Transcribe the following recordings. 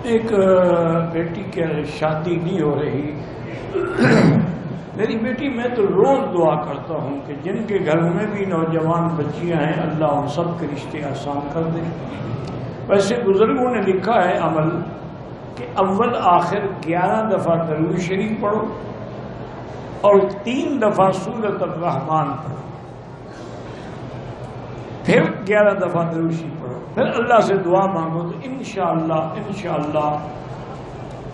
ایک بیٹی کی شادی نہیں ہو رہی. میری بیٹی میں تو روز دعا کرتا ہوں کہ جن کے گھر میں بھی نوجوان بچیاں ہیں اللہ ان سب کے رشتے آسان کر دے. ویسے بزرگوں نے لکھا ہے عمل کہ اول آخر 11 دفعہ درود شریف پڑھو اور 3 دفعہ سورۃ الرحمن پڑھو، پھر 11 دفعہ درود شریف پڑھو، پھر اللہ سے دعا مانگو تو انشاءاللہ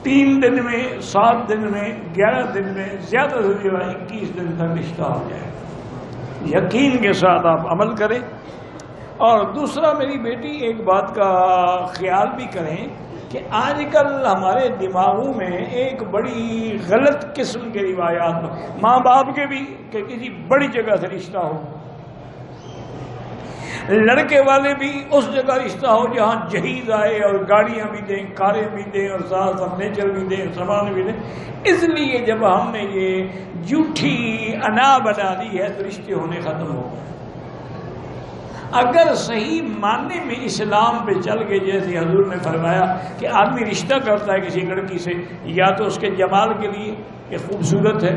3 دن میں، 7 دن میں، 11 دن میں، زیادہ سے زیادہ 21 دن تک رشتہ ہو جائے. یقین کے ساتھ آپ عمل کریں. اور دوسرا میری بیٹی ایک بات کا خیال بھی کریں کہ آج کل ہمارے دماغوں میں ایک بڑی غلط قسم کے روایات، ماں باپ کے بھی کہ کسی بڑی جگہ سے رشتہ ہو، لڑکے والے بھی اس جگہ رشتہ ہو جہاں جہیز آئے اور گاڑیاں بھی دیں، کاریں بھی دیں اور ساتھ فرنیچر بھی دیں، سامان بھی دیں. اس لیے جب ہم نے یہ جھوٹی انا بنا دی ہے تو رشتے ہونے ختم ہو گئے. اگر صحیح معنی میں اسلام پہ چل کے جیسے حضور نے فرمایا کہ آدمی رشتہ کرتا ہے کسی لڑکی سے یا تو اس کے جمال کے لیے کہ خوبصورت ہے،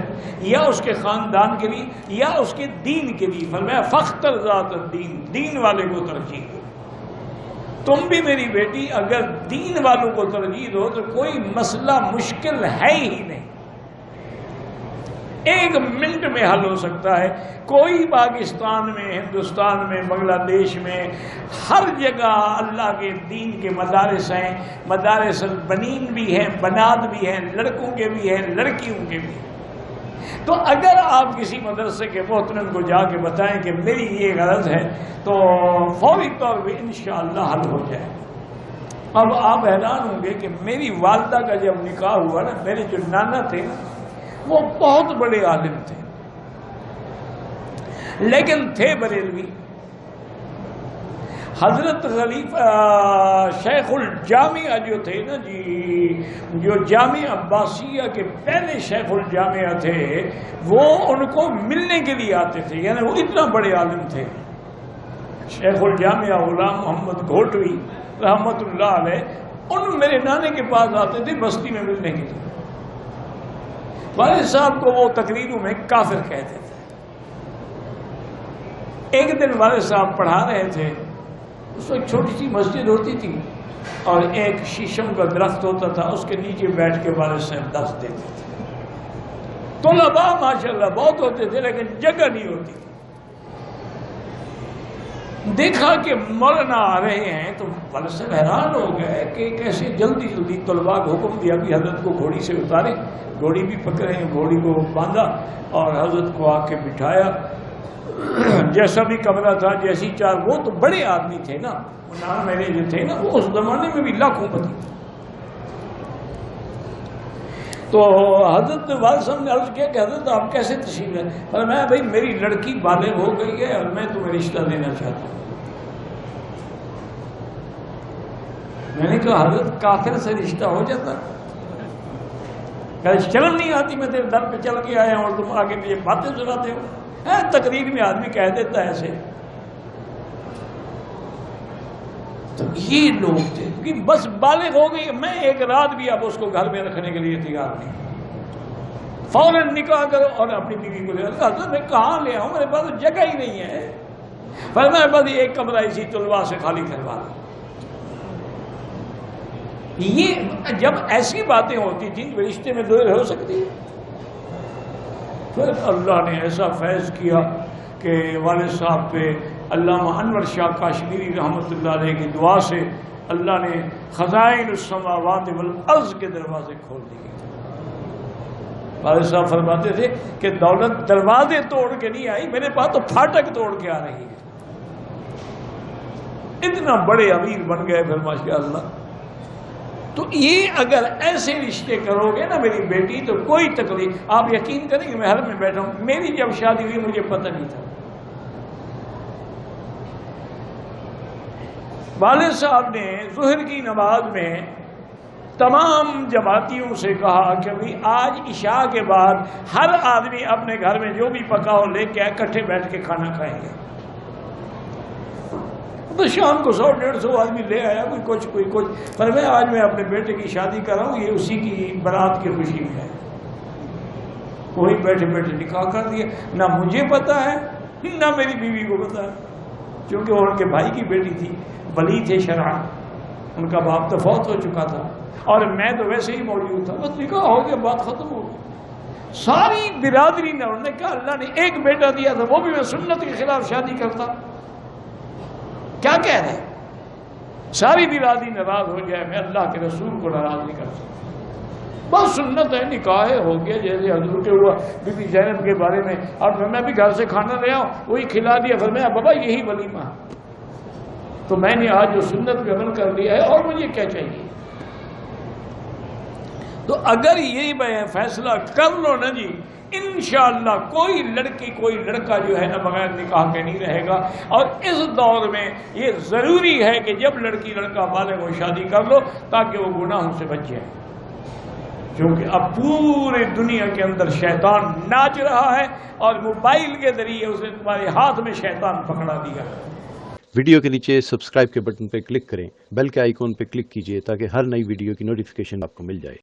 یا اس کے خاندان کے لیے، یا اس کے دین کے لیے، فرمایا فاختر ذات الدین، دین والے کو ترجیح دو. تم بھی میری بیٹی اگر دین والوں کو ترجیح دو تو کوئی مسئلہ مشکل ہے ہی نہیں، 1 منٹ میں حل ہو سکتا ہے. کوئی پاکستان میں، ہندوستان میں، بنگلہ دیش میں، ہر جگہ اللہ کے دین کے مدارس ہیں. مدارس البنین بھی ہیں، بنات بھی ہیں، لڑکوں کے بھی ہیں، لڑکیوں کے بھی ہیں. تو اگر آپ کسی مدرسے کے محترم کو جا کے بتائیں کہ میری یہ غرض ہے تو فوری طور پہ انشاءاللہ حل ہو جائے. اب آپ حیران ہوں گے کہ میری والدہ کا جب نکاح ہوا نا، میرے جو نانا تھے وہ بہت بڑے عالم تھے لیکن تھے بریلوی. حضرت خلیفہ شیخ الجامعہ جو تھے نا جی، جو جامعہ عباسیہ کے پہلے شیخ الجامعہ تھے، وہ ان کو ملنے کے لیے آتے تھے، یعنی وہ اتنا بڑے عالم تھے. شیخ الجامعہ غلام محمد گھوٹوی رحمت اللہ علیہ، ان میرے نانے کے پاس آتے تھے بستی میں ملنے کے لیے. والد صاحب کو وہ تقریروں میں کافر کہتے تھے. ایک دن والد صاحب پڑھا رہے تھے، اس وقت چھوٹی سی مسجد ہوتی تھی اور ایک شیشم کا درخت ہوتا تھا، اس کے نیچے بیٹھ کے والد صاحب درس دیتے تھے. طلباء ماشاءاللہ بہت ہوتے تھے لیکن جگہ نہیں ہوتی تھی. دیکھا کہ مولانا آ رہے ہیں تو والد صاحب حیران ہو گئے کہ کیسے جلدی جلدی. طلباء کو حکم دیا کہ حضرت کو گھوڑی سے اتارے. گھوڑی بھی پکڑے، گھوڑی کو باندھا اور حضرت کو آ کے بٹھایا. جیسا بھی کمرہ تھا، جیسی چار، وہ تو بڑے آدمی تھے نا، وہ نام میرے جو تھے نا وہ اس زمانے میں بھی لاکھوں پتی تھے. تو حضرت والد صاحب نے عرض کیا کہ حضرت آپ کیسے تشریف لائے؟ فرمایا بھائی میری لڑکی بالغ ہو گئی ہے اور میں تمہیں رشتہ دینا چاہتا ہوں. میں نے کہا حضرت کافر سے رشتہ ہو جاتا؟ شرم نہیں آتی؟ میں تیرے در پہ چل کے آیا ہوں اور تم آگے مجھے باتیں سناتے ہو. تقریر میں آدمی کہہ دیتا ہے ایسے. تو یہ لوگ تھے کہ بس بالغ ہو گئی، میں ایک رات بھی اب اس کو گھر میں رکھنے کے لیے تیار نہیں. فوراً نکاح کرو اور اپنی بیوی کو لے آؤ. حضرت میں کہاں لے آؤں، میرے پاس جگہ ہی نہیں ہے. فرمایا بس ایک کمرہ اسی طلباء سے خالی کروا دو. یہ جب ایسی باتیں ہوتی تھیں تو رشتے میں دیر ہو سکتی. پھر اللہ نے ایسا فیض کیا کہ والد صاحب پہ علامہ انور شاہ کاشمیری رحمۃ اللہ علیہ کی دعا سے اللہ نے خزائن السماوات والارض کے دروازے کھول دیے. والد صاحب فرماتے تھے کہ دولت دروازے توڑ کے نہیں آئی، میرے پاس تو پھاٹک توڑ کے آ رہی ہے. اتنا بڑے امیر بن گئے پھر ماشاءاللہ. تو یہ اگر ایسے رشتے کرو گے نا میری بیٹی تو کوئی تکلیف. آپ یقین کریں کہ میں حرم میں بیٹھا ہوں، میری جب شادی ہوئی مجھے پتہ نہیں تھا. والد صاحب نے ظہر کی نماز میں تمام جماعتیوں سے کہا کہ بھئی آج عشاء کے بعد ہر آدمی اپنے گھر میں جو بھی پکا ہو لے کے اکٹھے بیٹھ کے کھانا کھائیں گے. تو شام کو 100-150 آدمی لے آیا، کوئی کچھ پر میں آج میں اپنے بیٹے کی شادی کر رہا ہوں، یہ اسی کی برات کی خوشی میں ہے. وہی بیٹھے بیٹھے نکاح کر دیا. نہ مجھے پتا ہے نہ میری بیوی کو پتا ہے، کیونکہ وہ ان کے بھائی کی بیٹی تھی، ولی تھے شرعاً، ان کا باپ تو فوت ہو چکا تھا اور میں تو ویسے ہی موجود تھا. بس نکاح ہو گیا، بات ختم ہو گئی. ساری برادری نے، انہوں نے کہا اللہ نے ایک بیٹا دیا تھا، وہ بھی میں سنت کے خلاف شادی کرتا. کیا کہہ رہے ہیں؟ ساری برادری ناراض ہو جائے، میں اللہ کے رسول کو ناراض نہیں کر سکتا. بس سنت ہے، نکاح ہو گیا جیسے حضور کے ہوا بی بی زینب کے بارے میں. اور میں بھی گھر سے کھانا لے آؤں، وہی کھلا دیا. فرمایا بابا یہی ولیمہ. تو میں نے آج جو سنت پہ عمل کر لیا ہے، اور مجھے کیا چاہیے؟ تو اگر یہ میں فیصلہ کر لو نا جی، انشاءاللہ کوئی لڑکی کوئی لڑکا جو ہے نا بغیر نکاح کے نہیں رہے گا. اور اس دور میں یہ ضروری ہے کہ جب لڑکی لڑکا بالغ ہو شادی کر لو تاکہ وہ گناہوں سے بچ جائے، کیونکہ اب پورے دنیا کے اندر شیطان ناچ رہا ہے اور موبائل کے ذریعے اسے تمہارے ہاتھ میں شیطان پکڑا دیا. ویڈیو کے نیچے سبسکرائب کے بٹن پہ کلک کریں، بیل کے آئیکن پہ کلک کیجئے تاکہ ہر نئی ویڈیو کی نوٹیفیکیشن آپ کو مل جائے.